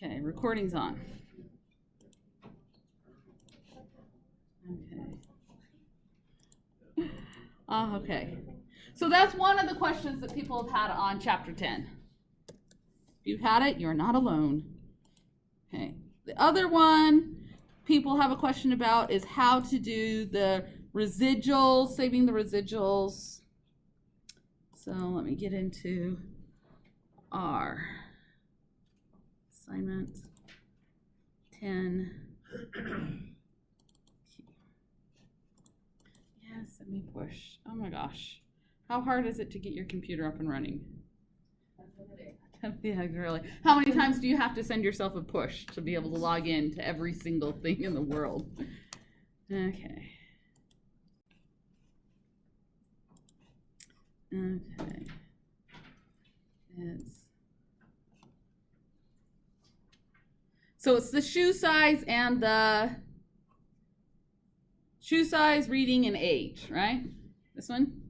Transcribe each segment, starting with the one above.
Okay, recording's on. Okay. Okay. So that's one of the questions that people have had on chapter 10. If you've had it, you're not alone. Okay. The other one people have a question about is how to do the residuals, saving the residuals. So let me get into our assignment 10. Yes, let me push. Oh my gosh. How hard is it to get your computer up and running? Yeah, really. How many times do you have to send yourself a push to be able to log in to every single thing in the world? Okay. Okay. So it's the shoe size and the shoe size, reading, and age, right? This one?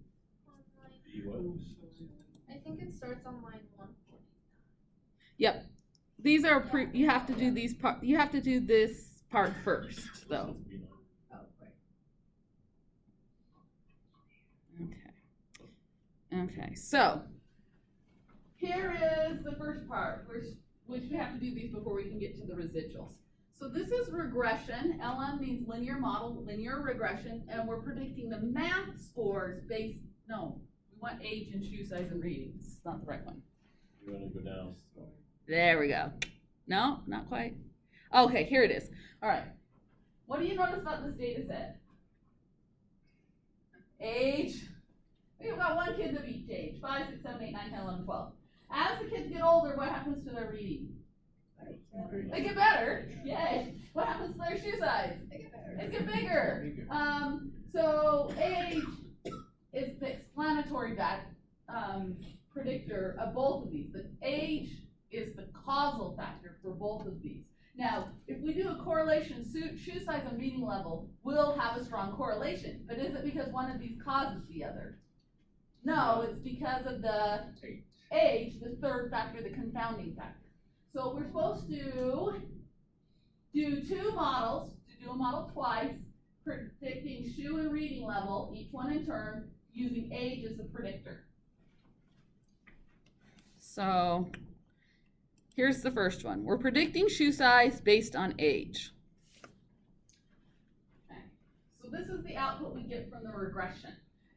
I think it starts on line 140. Yep. These are you have to do these part. You have to do this part first, though. Oh, right. Okay. Okay. So here is the first part, which we have to do these before we can get to the residuals. So this is regression. LM means linear model, linear regression, and we're predicting the math scores based. No, we want age and shoe size and reading. This is not the right one. You want to go down? There we go. No, not quite. Okay, here it is. All right. What do you notice about this data set? Age. We've got one kid of each age. 5, 6, 7, 8, 9, 10, 11, 12. As the kids get older, what happens to their reading? They get better. Yay. What happens to their shoe size? They get better. They get bigger. So age is the explanatory predictor of both of these. The age is the causal factor for both of these. Now, if we do a correlation, shoe size and reading level will have a strong correlation. But is it because one of these causes the other? No, it's because of the age, the third factor, the confounding factor. So we're supposed to do two models, to do a model twice, predicting shoe and reading level, each one in turn, using age as the predictor. So here's the first one. We're predicting shoe size based on age. Okay. So this is the output we get from the regression.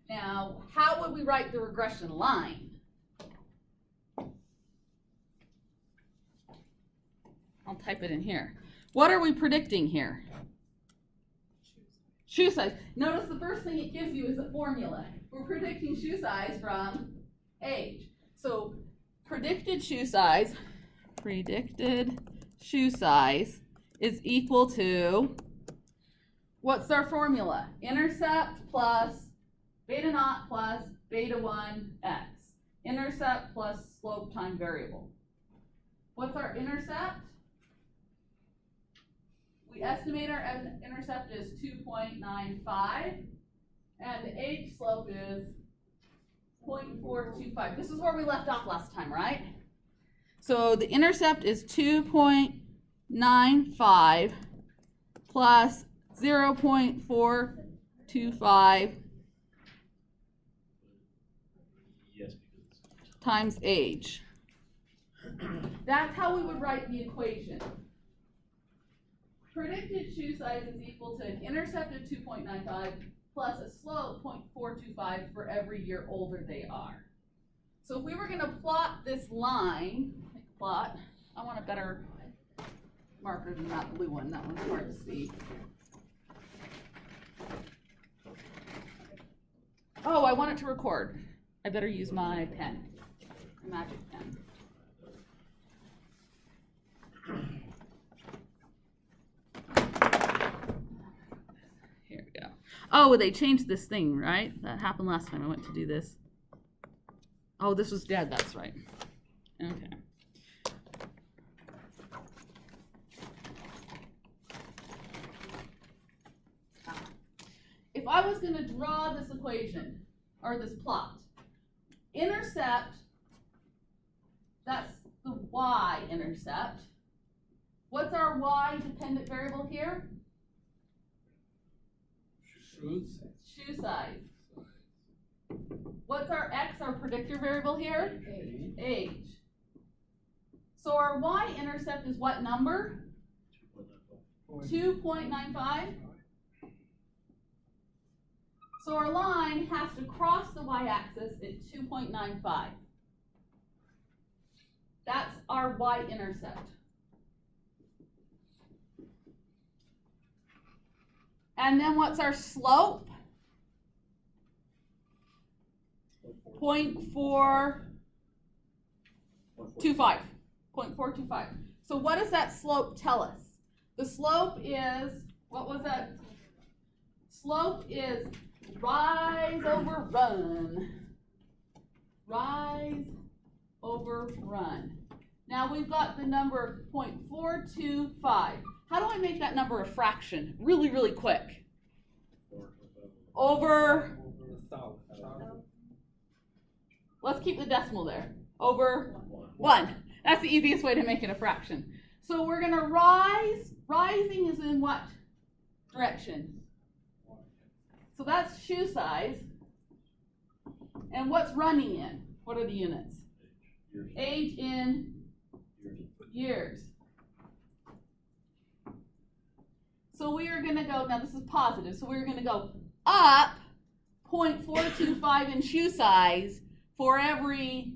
Now, how would we write the regression line? I'll type it in here. What are we predicting here? Shoe size. Notice the first thing it gives you is a formula. We're predicting shoe size from age. So predicted shoe size is equal to, what's our formula? Intercept plus beta naught plus beta 1 x. Intercept plus slope time variable. What's our intercept? We estimate our intercept is 2.95, and the age slope is 0.425. This is where we left off last time, right? So the intercept is 2.95 plus 0.425 times age. That's how we would write the equation. Predicted shoe size is equal to an intercept of 2.95 plus a slope 0.425 for every year older they are. So if we were going to plot this line, I want a better marker than that blue one. That one's hard to see. Oh, I want it to record. I better use my pen, my magic pen. Here we go. Oh, they changed this thing, right? That happened last time I went to do this. Oh, this was dead, that's right. Okay. If I was going to draw this equation, or this plot, intercept, that's the y-intercept, What's our y dependent variable here? Shoes. Shoe size. What's our x, our predictor variable here? Age. So our y-intercept is what number? 2.95. So our line has to cross the y-axis at 2.95. That's our y-intercept. And then what's our slope? 0.425. 0.425. So what does that slope tell us? The slope is, what was that? Slope is rise over run. Rise over run. Now we've got the number 0.425. How do I make that number a fraction? Really, really quick. Over, let's keep the decimal there. Over 1. That's the easiest way to make it a fraction. So we're going to rise. Rising is in what direction? So that's shoe size. And what's running in? What are the units? Age in years. So we are going to go, now this is positive, so we're going to go up 0.425 in shoe size for every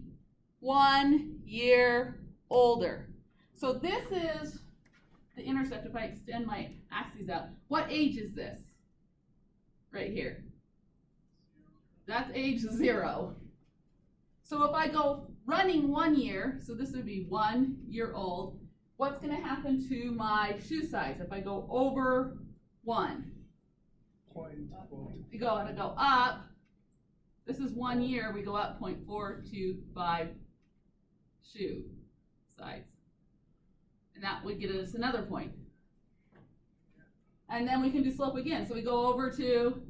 1 year older. So this is the intercept. If I extend my axes out, what age is this? Right here. That's age 0. So if I go running 1 year, so this would be 1 year old, what's going to happen to my shoe size if I go over 1? We go to go up. This is 1 year. We go up 0.425 shoe size. And that would get us another point. And then we can do slope again. So we go over to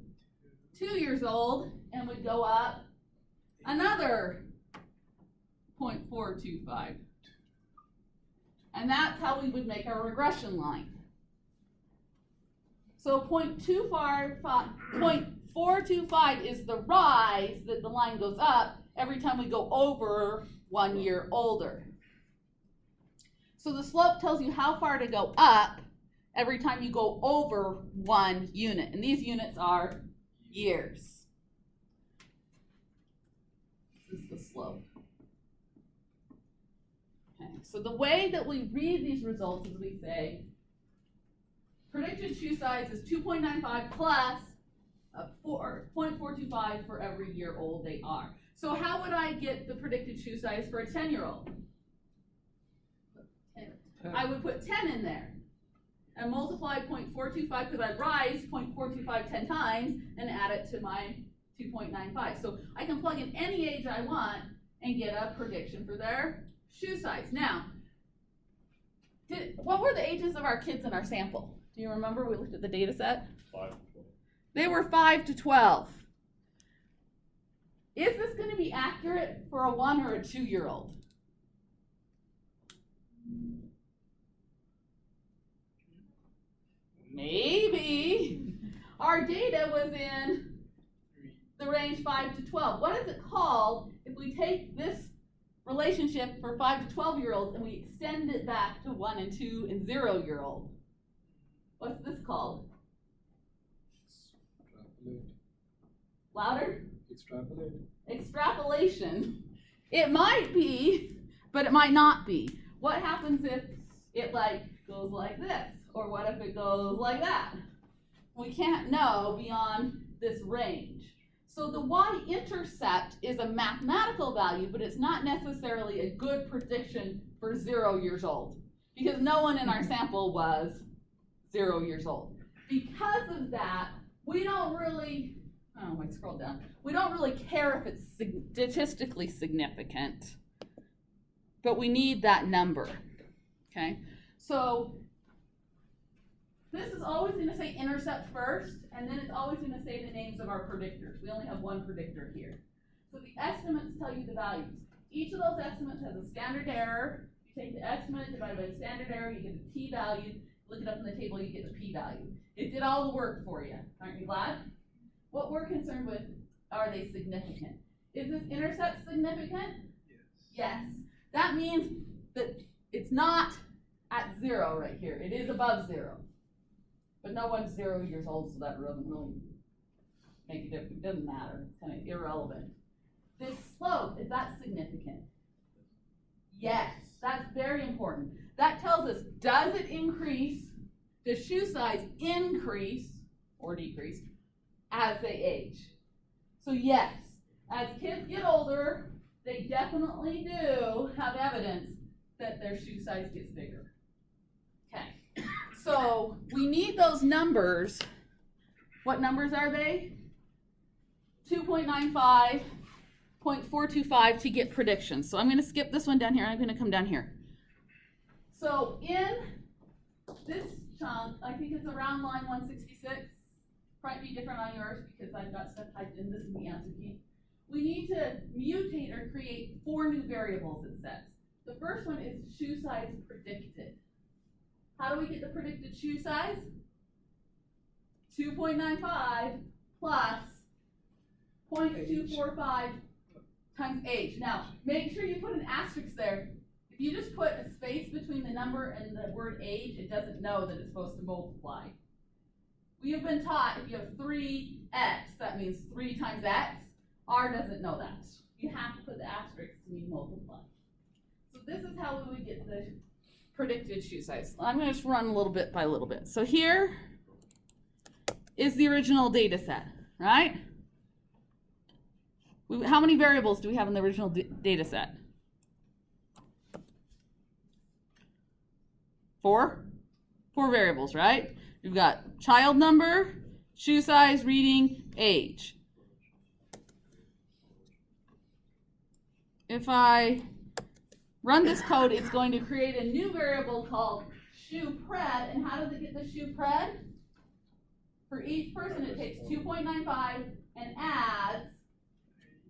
2 years old and we go up another 0.425. And that's how we would make our regression line. So 0.425 is the rise that the line goes up every time we go over 1 year older. So the slope tells you how far to go up every time you go over 1 unit. And these units are years. This is the slope. Okay, so the way that we read these results is we say, predicted shoe size is 2.95 plus 0.425 for every year old they are. So how would I get the predicted shoe size for a 10-year-old? I would put 10 in there and multiply 0.425 because I rise 0.425 10 times and add it to my 2.95. So I can plug in any age I want and get a prediction for their shoe size. Now, what were the ages of our kids in our sample? Do you remember? We looked at the data set. 5 to 12. They were 5 to 12. Is this going to be accurate for a 1 or a 2-year-old? Maybe. Our data was in the range 5 to 12. What is it called if we take this relationship for 5 to 12-year-olds and we extend it back to 1 and 2 and 0-year-old? What's this called? Extrapolate. Louder? Extrapolate. Extrapolation. It might be, but it might not be. What happens if it goes like this? Or what if it goes like that? We can't know beyond this range. So the y-intercept is a mathematical value, but it's not necessarily a good prediction for 0 years old, because no one in our sample was 0 years old. Because of that, we don't really, oh, I scrolled down. We don't really care if it's statistically significant, but we need that number, okay? So this is always going to say intercept first, and then it's always going to say the names of our predictors. We only have one predictor here. So the estimates tell you the values. Each of those estimates has a standard error You take the estimate divided by the standard error, you get the p-value, look it up in the table, you get the p-value. It did all the work for you. Aren't you glad? What we're concerned with, are they significant? Is this intercept significant? Yes. That means that it's not at 0 right here. It is above 0. But no one's 0 years old, so that doesn't really make a difference. It doesn't matter. It's kind of irrelevant. This slope, is that significant? Yes. That's very important. That tells us, does it increase, does shoe size increase or decrease as they age? So yes, as kids get older, they definitely do have evidence that their shoe size gets bigger. Okay, so we need those numbers. What numbers are they? 2.95, 0.425 to get predictions. So I'm going to skip this one down here, and I'm going to come down here. So in this chunk, I think it's around line 166. Might be different on yours because I've got stuff typed in. This is the answer key. We need to mutate or create 4 new variables, it says. The first one is shoe size predicted. How do we get the predicted shoe size? 2.95 plus 0.245 times age. Now, make sure you put an asterisk there. If you just put a space between the number and the word age, it doesn't know that it's supposed to multiply. We have been taught if you have 3x, that means 3 times x. R doesn't know that. You have to put the asterisk to mean multiply. So this is how we would get the predicted shoe size. I'm going to just run a little bit by little bit. So here is the original data set, right? How many variables do we have in the original data set? 4? 4 variables, right? We've got child number, shoe size, reading, age. If I run this code, it's going to create a new variable called shoe pred. And how does it get the shoe pred? For each person, it takes 2.95 and adds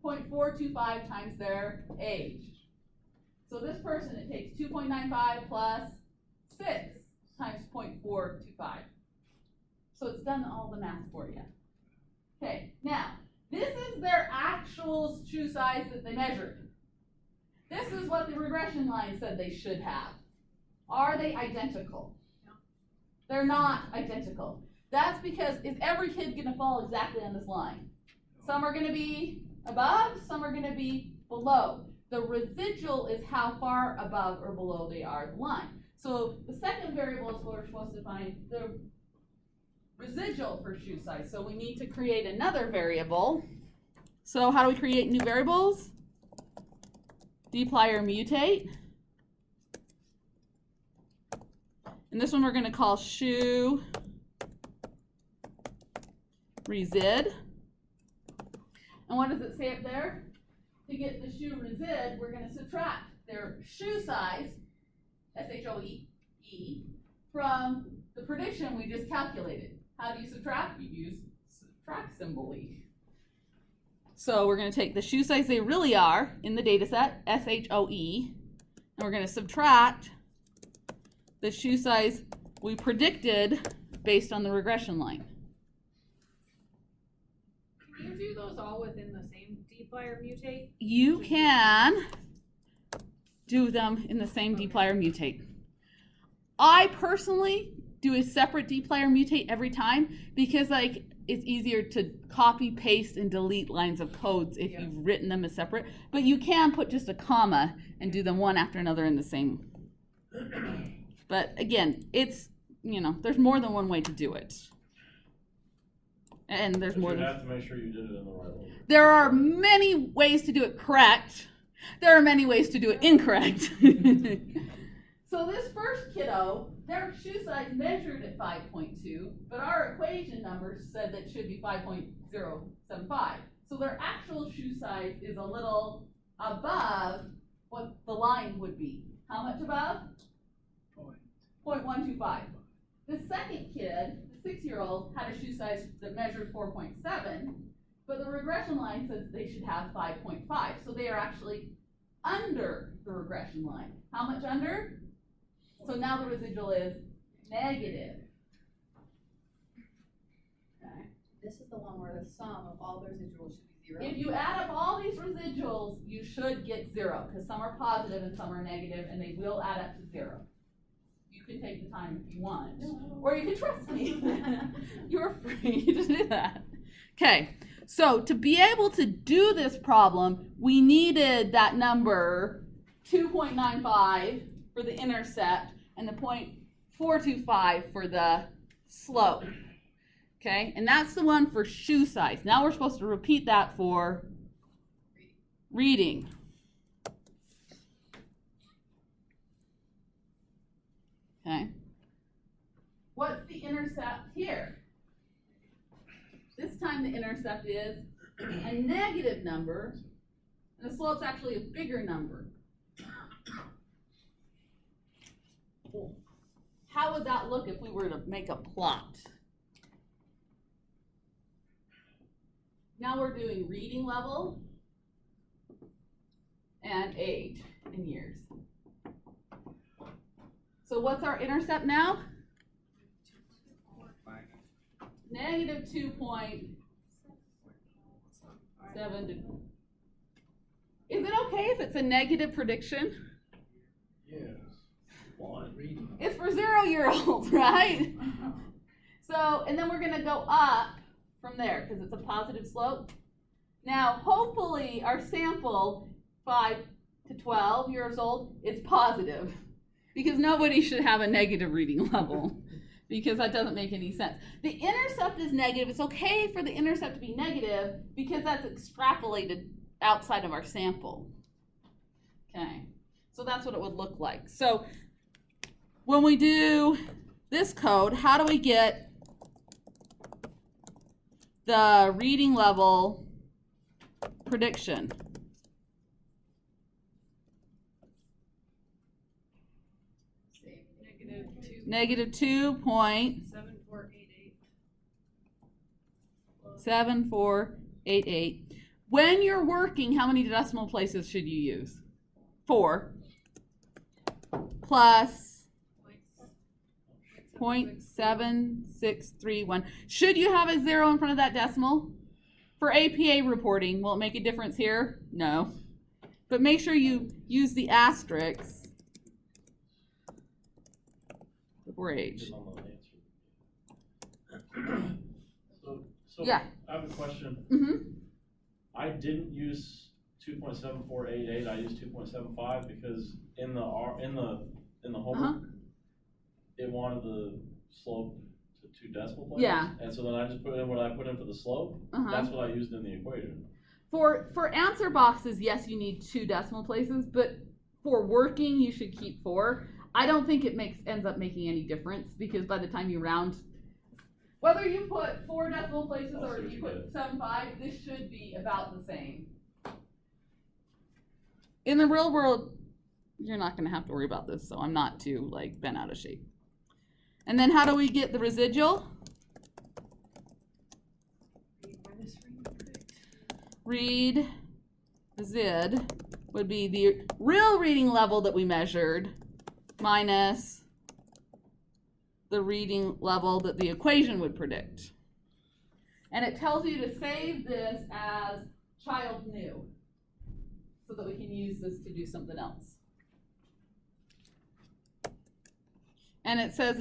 0.425 times their age. So this person, it takes 2.95 plus 6 times 0.425. So it's done all the math for you. Okay, now, this is their actual shoe size that they measured. This is what the regression line said they should have. Are they identical? No. They're not identical. That's because is every kid going to fall exactly on this line? Some are going to be above, some are going to be below. The residual is how far above or below they are the line. So the second variable is what we're supposed to find the residual for shoe size. So we need to create another variable. So how do we create new variables? Deploy or mutate. And this one we're going to call shoe resid. And what does it say up there? To get the shoe resid, we're going to subtract their shoe size, S-H-O-E, from the prediction we just calculated. How do you subtract? You use subtract symbol E. So we're going to take the shoe size they really are in the data set, S-H-O-E, and we're going to subtract the shoe size we predicted based on the regression line. Can you do those all within the same deploy or mutate? You can do them in the same deploy or mutate. I personally do a separate deploy or mutate every time because it's easier to copy, paste, and delete lines of codes if you've written them as separate. But you can put just a comma and do them one after another in the same. But again, it's, there's more than one way to do it. And there's more than. You have to make sure you did it in the right order. There are many ways to do it correct. There are many ways to do it incorrect. So this first kiddo, their shoe size measured at 5.2, but our equation numbers said that it should be 5.075. So their actual shoe size is a little above what the line would be. How much above? 0.125. The second kid, the 6-year-old, had a shoe size that measured 4.7, but the regression line says they should have 5.5. So they are actually under the regression line. How much under? So now the residual is negative. Okay. This is the one where the sum of all the residuals should be 0. If you add up all these residuals, you should get 0, because some are positive and some are negative, and they will add up to 0. You can take the time if you want, or you can trust me. You're free to do that. Okay, so to be able to do this problem, we needed that number 2.95 for the intercept and the 0.425 for the slope. Okay, and that's the one for shoe size. Now we're supposed to repeat that for reading. Okay. What's the intercept here? This time the intercept is a negative number, and the slope's actually a bigger number. How would that look if we were to make a plot? Now we're doing reading level and age in years. So what's our intercept now? Negative 2.7. Is it okay if it's a negative prediction? Yes. Why? Reading. It's for 0-year-olds, right? So, and then we're going to go up from there because it's a positive slope. Now, hopefully our sample, 5 to 12 years old, is positive, because nobody should have a negative reading level, because that doesn't make any sense. The intercept is negative. It's okay for the intercept to be negative because that's extrapolated outside of our sample. Okay, so that's what it would look like. So when we do this code, how do we get the reading level prediction? Negative 2.7488. 2.7488. When you're working, how many decimal places should you use? 4 plus 0.7631. Should you have a 0 in front of that decimal? For APA reporting, will it make a difference here? No. But make sure you use the asterisk before age. So Yeah. I have a question. Mm-hmm. I didn't use 2.7488. I used 2.75 because in the homework it wanted the slope to 2 decimal places. Yeah. And so then I just put in what I put in for the slope. That's what I used in the equation. For answer boxes, yes, you need 2 decimal places, but for working, you should keep 4. I don't think it ends up making any difference, because by the time you round, whether you put 4 decimal places or you put 7.5, this should be about the same. In the real world, you're not going to have to worry about this, so I'm not too bent out of shape. And then how do we get the residual? Read resid would be the real reading level that we measured minus the reading level that the equation would predict. And it tells you to save this as child new so that we can use this to do something else. And it says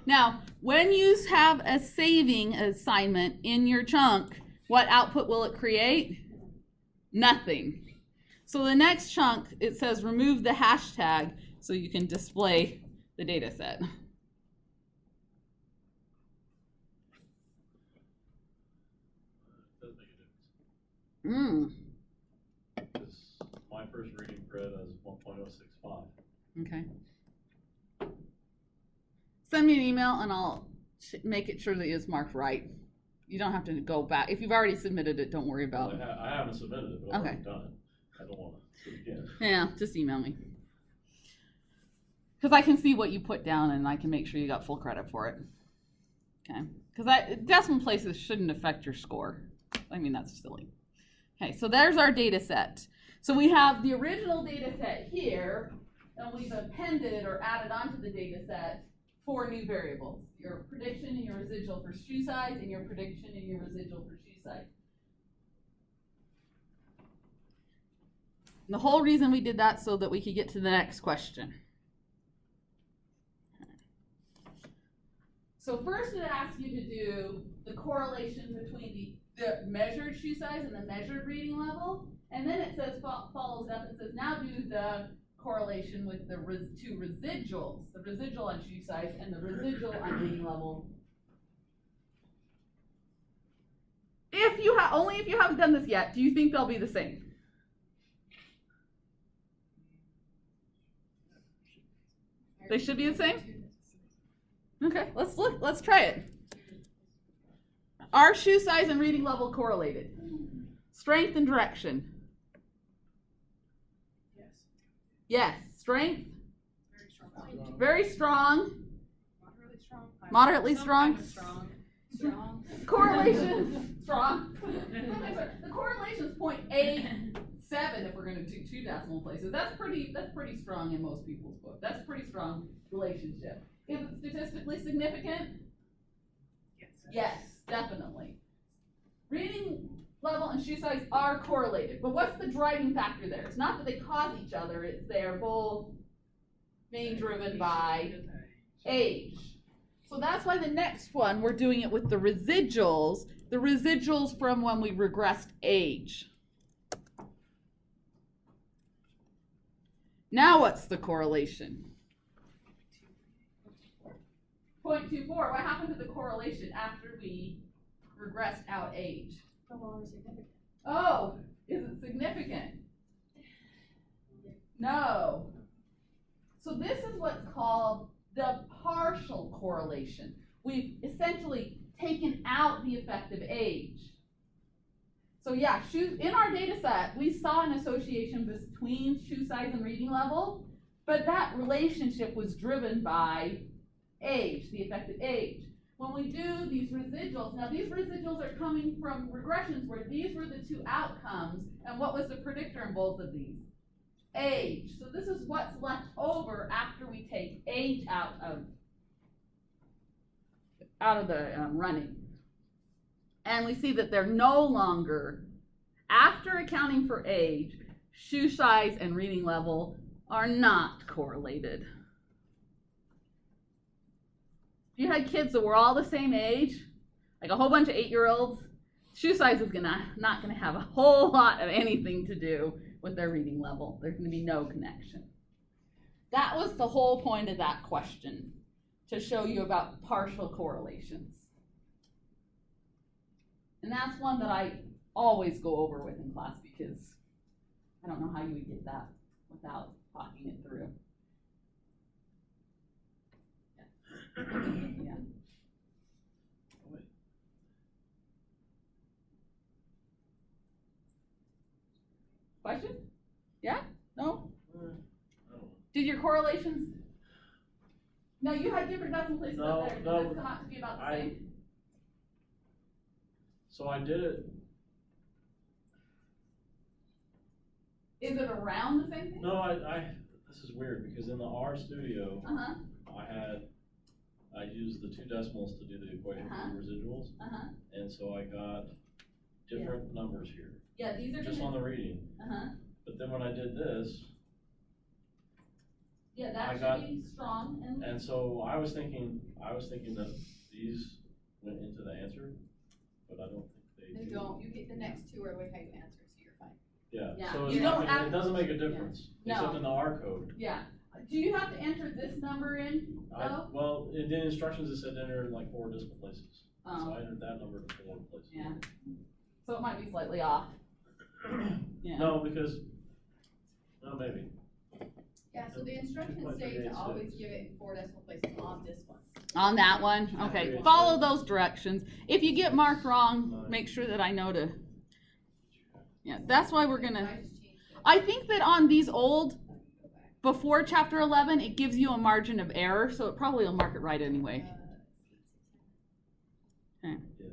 now, when you have a saving assignment in your chunk, what output will it create? Nothing. So the next chunk, it says remove the hashtag so you can display the data set. Does make a difference. Because my first reading grid is 1.065. Okay. Send me an email and I'll make it sure that it's marked right. You don't have to go back. If you've already submitted it, don't worry about it. I haven't submitted it, but I've already done it. I don't want to do it again. Yeah, just email me. Because I can see what you put down and I can make sure you got full credit for it. Okay? Because decimal places shouldn't affect your score. I mean, that's silly. Okay, so there's our data set. So we have the original data set here, and we've appended or added onto the data set 4 new variables. Your prediction and your residual for shoe size, and your prediction and your residual for shoe size. The whole reason we did that so that we could get to the next question. So first it asks you to do the correlation between the measured shoe size and the measured reading level. And then it says, follows up and says, now do the correlation with the 2 residuals, the residual on shoe size and the residual on reading level. Only if you haven't done this yet, do you think they'll be the same? They should be the same? Okay, let's try it. Are shoe size and reading level correlated? Strength and direction? Yes. Strength? Very strong. Moderately strong. Moderately strong. Strong. Correlation. Strong. The correlation is 0.87 if we're going to do 2 decimal places. That's pretty strong in most people's book. That's a pretty strong relationship. Is it statistically significant? Yes, definitely. Reading level and shoe size are correlated, but what's the driving factor there? It's not that they cause each other, it's they're both being driven by age. So that's why the next one, we're doing it with the residuals from when we regressed age. Now what's the correlation? 0.24. What happened to the correlation after we regressed out age? Oh, is it significant? No. So this is what's called the partial correlation. We've essentially taken out the effect of age. So yeah, in our data set, we saw an association between shoe size and reading level, but that relationship was driven by age, the effect of age. When we do these residuals, now these residuals are coming from regressions where these were the 2 outcomes, and what was the predictor in both of these? Age. So this is what's left over after we take age out of the running. And we see that they're no longer, after accounting for age, shoe size and reading level are not correlated. If you had kids that were all the same age, like a whole bunch of 8-year-olds, shoe size is not gonna have a whole lot of anything to do with their reading level. There's gonna be no connection. That was the whole point of that question, to show you about partial correlations. And that's one that I always go over with in class because I don't know how you would get that without talking it through. Yeah. Question? Yeah? No? Did your correlations? No, you had different decimal places up there. Did this come out to be about the same? So I did it. Is it around the same thing? No, this is weird because in the R studio, I used the 2 decimals to do the equation for the residuals. And so I got different numbers here. Yeah, these are just on the reading. But then when I did this, yeah, that should be strong. And so I was thinking that these went into the answer, but I don't think They don't. You get the next 2 are way how you answer, so you're fine. Yeah. Yeah. So You don't it doesn't make a difference except in the R code. Yeah. Do you have to enter this number in though? Well, in the instructions it said enter in like 4 decimal places. Oh. So I entered that number to 4 places. Yeah. So it might be slightly off. Yeah. No, because maybe. Yeah, so the instructions say to always give it in 4 decimal places on this one. On that one? Okay. Follow those directions. If you get marked wrong, make sure that I know to. Yeah, that's why we're gonna. I think that on these old, before chapter 11, it gives you a margin of error, so it probably will mark it right anyway. Okay. Yes.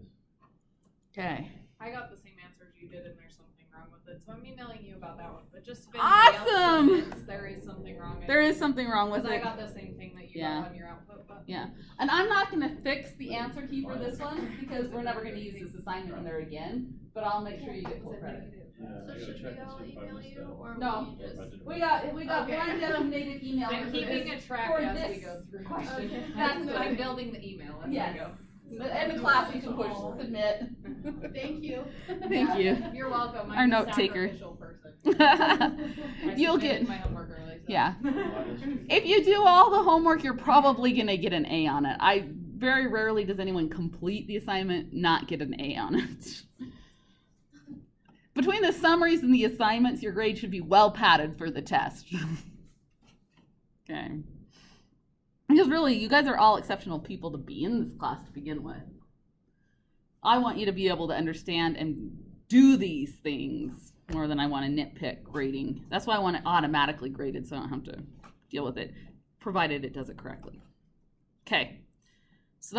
Okay. I got the same answers you did, and there's something wrong with method, so I'm emailing you about that one, but just if Awesome! anybody else submits, there is something wrong. There is something wrong with Because I it. got the same thing that you Yeah. got on your output, but. Yeah, and I'm not gonna fix the answer key for this one because we're never gonna use this assignment in there again, but I'll make sure you get full credit. Yeah, So I gotta should check we and all see if I email missed you, that. or No. will you just? We got Okay. one designated email I'm for keeping this. a track for as this we go through. question. Okay. That's good. I'm building the email as Yes. we go. In the class you can push submit. Thank you. Thank you. You're welcome. Our I'm the note taker. sacrificial person. I You'll submitted get, my homework early. So. yeah. Why does it- If you do all the homework, you're probably gonna get an A on it. Very rarely does anyone complete the assignment, not get an A on it. Between the summaries and the assignments, your grade should be well padded for the test. Okay. Because really, you guys are all exceptional people to be in this class to begin with. I want you to be able to understand and do these things more than I want to nitpick grading. That's why I want it automatically graded so I don't have to deal with it, provided it does it correctly. Okay, so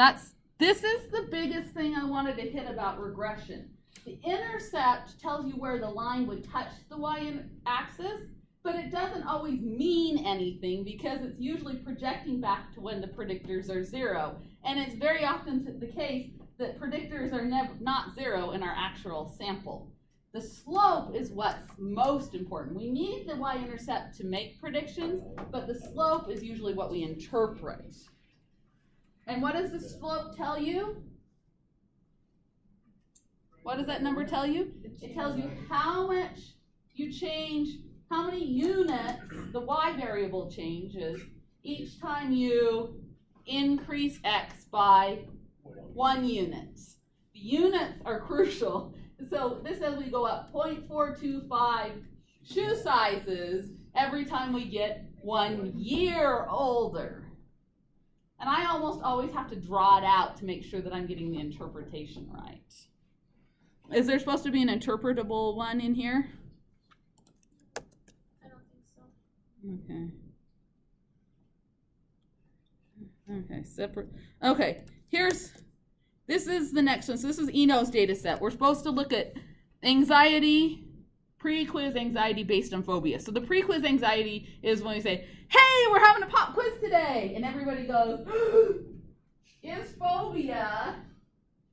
this is the biggest thing I wanted to hit about regression. The intercept tells you where the line would touch the y-axis, but it doesn't always mean anything because it's usually projecting back to when the predictors are 0. And it's very often the case that predictors are not 0 in our actual sample. The slope is what's most important. We need the y-intercept to make predictions, but the slope is usually what we interpret. And what does the slope tell you? What does that number tell you? It tells you how much you change, how many units the y variable changes each time you increase x by 1 unit. The units are crucial. So this says we go up 0.425 shoe sizes every time we get 1 year older. And I almost always have to draw it out to make sure that I'm getting the interpretation right. Is there supposed to be an interpretable one in here? I don't think so. Okay. Okay, separate. Okay, this is the next one. So this is Eno's data set. We're supposed to look at anxiety, pre-quiz anxiety based on phobia. So the pre-quiz anxiety is when we say, hey, we're having a pop quiz today. And everybody goes, is phobia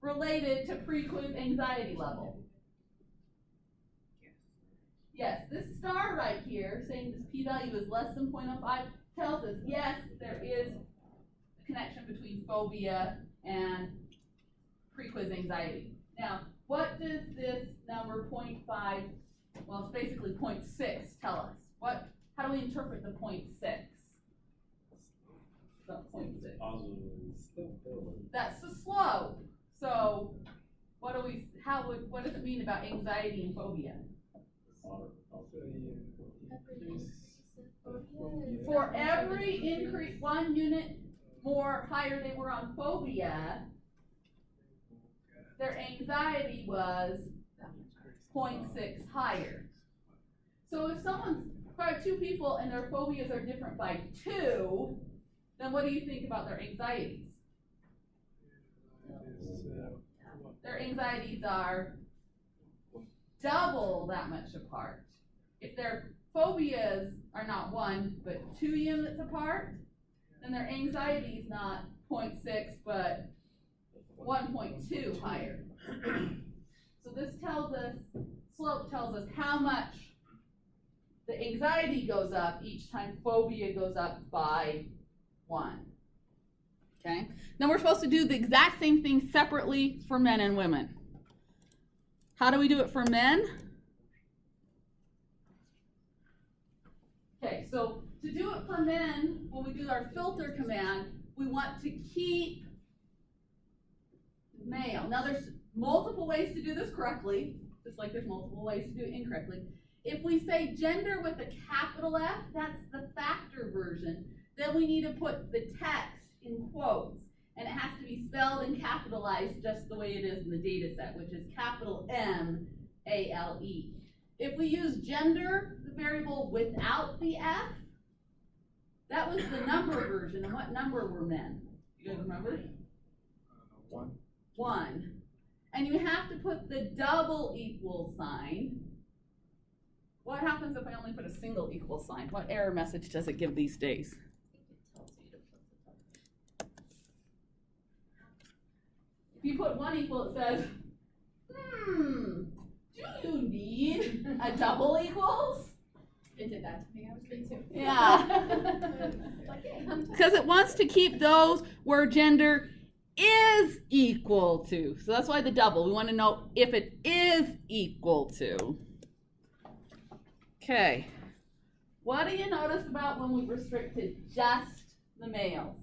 related to pre-quiz anxiety level? Yes, this star right here saying this p-value is less than 0.05 tells us, yes, there is a connection between phobia and pre-quiz anxiety. Now, what does this number 0.5, well, it's basically 0.6 tell us? How do we interpret the 0.6? So 0.6. That's the slope. So what does it mean about anxiety and phobia? For every increase, 1 unit more higher they were on phobia, their anxiety was 0.6 higher. So if if 2 people and their phobias are different by 2, then what do you think about their anxieties? Their anxieties are double that much apart. If their phobias are not 1 but 2 units apart, then their anxiety is not 0.6 but 1.2 higher. So this tells us, slope tells us how much the anxiety goes up each time phobia goes up by 1. Okay? Then we're supposed to do the exact same thing separately for men and women. How do we do it for men? Okay, so to do it for men, when we do our filter command, we want to keep male. Now there's multiple ways to do this correctly, just like there's multiple ways to do it incorrectly. If we say gender with a capital F, that's the factor version, then we need to put the text in quotes. And it has to be spelled and capitalized just the way it is in the data set, which is capital M-A-L-E. If we use gender, the variable without the F, that was the number version. And what number were men? You guys remember? 1. And you have to put the double equal sign What happens if I only put a single equal sign? What error message does it give these days? If you put one equal, it says, do you need a double equals? It did that to me, I was three too. Yeah. Like, hey, I'm Because it wants to keep those where gender is equal to. So that's why the double. We want to know if it is equal to. Okay. What do you notice about when we restricted just the males?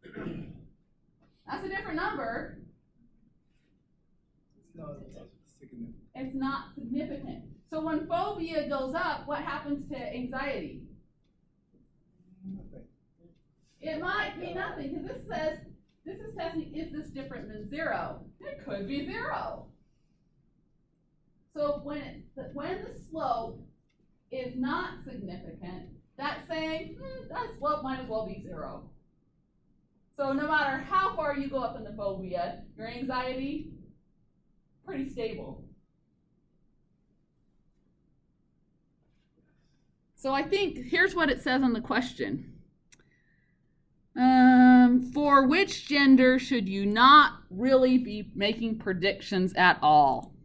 That's a different number. It's not significant. So when phobia goes up, what happens to anxiety? It might be nothing, because this says, this is testing, is this different than 0? It could be 0. So when the slope is not significant, that's saying, that slope might as well be 0. So no matter how far you go up in the phobia, your anxiety, pretty stable. So I think, here's what it says on the question. For which gender should you not really be making predictions at all?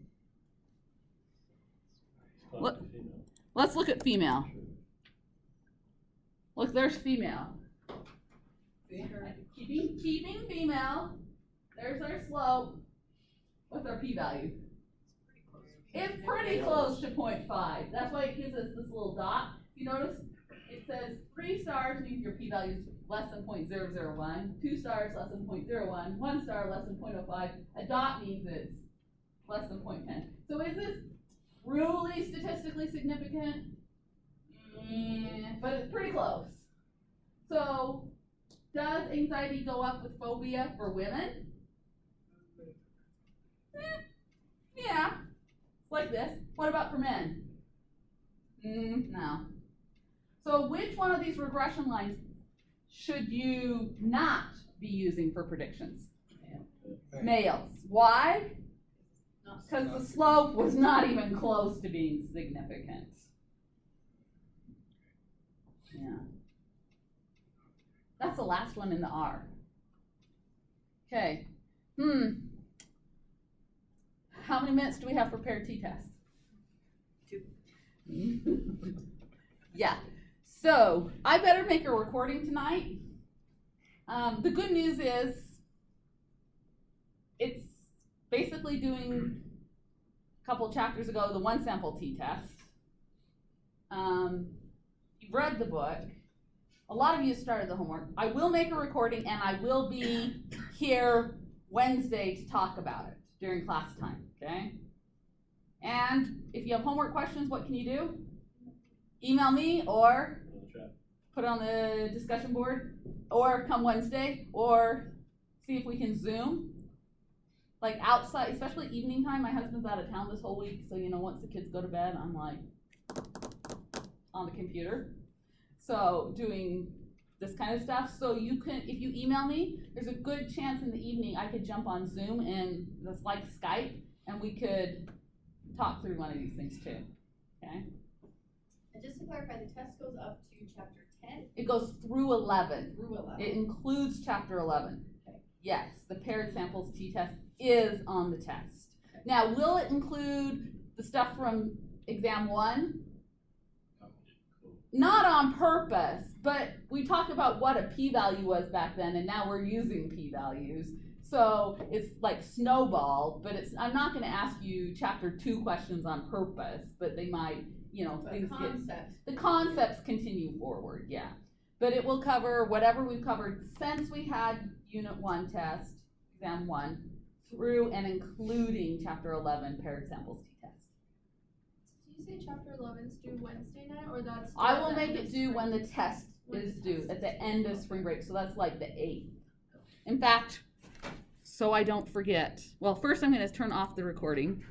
Let's look at female. Look, there's female. Keeping female. There's our slope. What's our p-value? It's pretty close to 0.5. That's why it gives us this little dot. You notice it says 3 stars means your p-value is less than 0.001, 2 stars less than 0.01, 1 star less than 0.05. A dot means it's less than 0.10. So is this really statistically significant? But it's pretty close. So does anxiety go up with phobia for women? Yeah, it's like this. What about for men? No. So which one of these regression lines should you not be using for predictions? Males. Why? Because the slope was not even close to being significant. Yeah. That's the last one in the R. Okay. How many minutes do we have for paired t-tests? 2. Yeah. So I better make a recording tonight. The good news is it's basically doing a couple chapters ago the one sample t-test. You've read the book. A lot of you started the homework. I will make a recording and I will be here Wednesday to talk about it during class time, okay? And if you have homework questions, what can you do? Email me or put it on the discussion board, or come Wednesday, or see if we can Zoom. Like outside, especially evening time, my husband's out of town this whole week, so once the kids go to bed, I'm like on the computer. So doing this kind of stuff. So you can, if you email me, there's a good chance in the evening I could jump on Zoom and that's like Skype, and we could talk through one of these things too, okay? And just to clarify, the test goes up to chapter 10? It goes through 11. Through 11. It includes chapter 11. Okay. Yes, the paired samples t-test is on the test. Okay. Now, will it include the stuff from exam 1? Not on purpose, but we talked about what a p-value was back then, and now we're using p-values. So it's like snowballed, but I'm not going to ask you chapter 2 questions on purpose, but they might, things the concepts continue forward, yeah. But it will cover whatever we've covered since we had Unit 1 test, Exam 1, through and including Chapter 11 paired samples t-test. Did you say chapter 11's due Wednesday night, or that's? I will make it due when the test is due, at the end of spring break, so that's like the 8th. In fact, so I don't forget, well, first I'm going to turn off the recording.